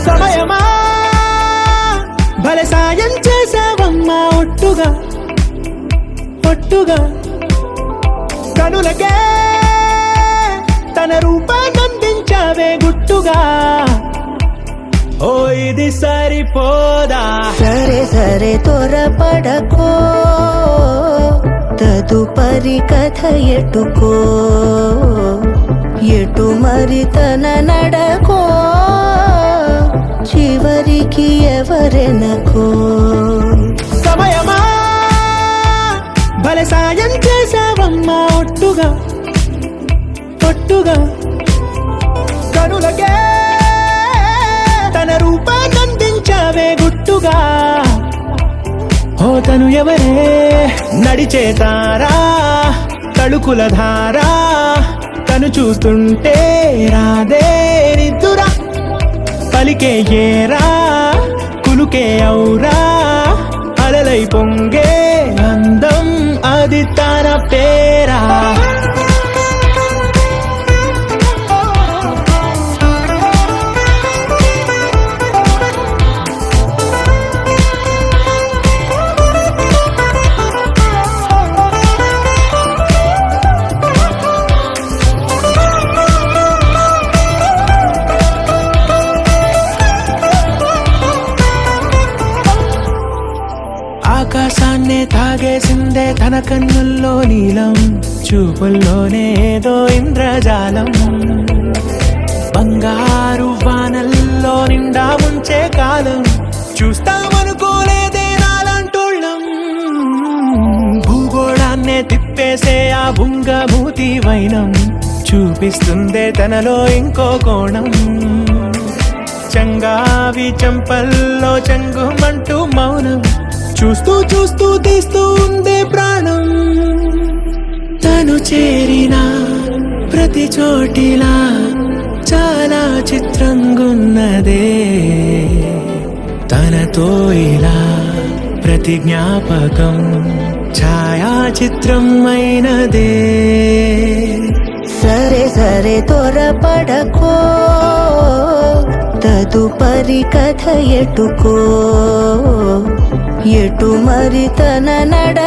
సమయమా భలే సాయం చేసావమ్మా ఒట్టుగా ఒట్టుగా కనులకే తన రూపాన్నందించావే గుట్టుగా ఓ ఇది సరిపోదా సరే సరే త్వరపడకో తదుపరి కథ ఎటుకో ఎటు మరి తన నడకో చివరికి ఎవరెనకో సమయమా భలే సాయం చేసావమ్మా ఒట్టుగా ఒట్టుగా కనులకే తన రూపాన్నందించావే గుట్టుగా ఓ తను ఎవరే నడిచే తారా తళుకుల ధారా తను చూస్తుంటే రాదే నిద్దురా పలికే ఏరా కులుకే ఔరా అలలై పొంగే అందం అది తన పేరా ఆకాశాన్నే తాగేసిందే తన కన్నుల్లో నీలం చూపుల్లోనే ఏదో ఇంద్రజాలం బంగారు వానల్లో నిండా ముంచే కాలం చూస్తామనుకోలేదే నాలంటోళ్ళం భూగోళాన్నే తిప్పేసే ఆ బుంగమూతి వైనం చూపిస్తుందే తనలో ఇంకో కోణం చంగావి చంపల్లో చంగుమంటూ మౌనం చూస్తూ చూస్తూ తీస్తూ ఉందే ప్రాణం తను చేరిన ప్రతి చోటిలా చాలా చిత్రంగున్నదే తనతో ఇలా ప్రతి జ్ఞాపకం ఛాయాచిత్రం అయినదే సరే సరే త్వరపడకో తదుపరి కథ ఎటుకో ఎటు మరి తన నడ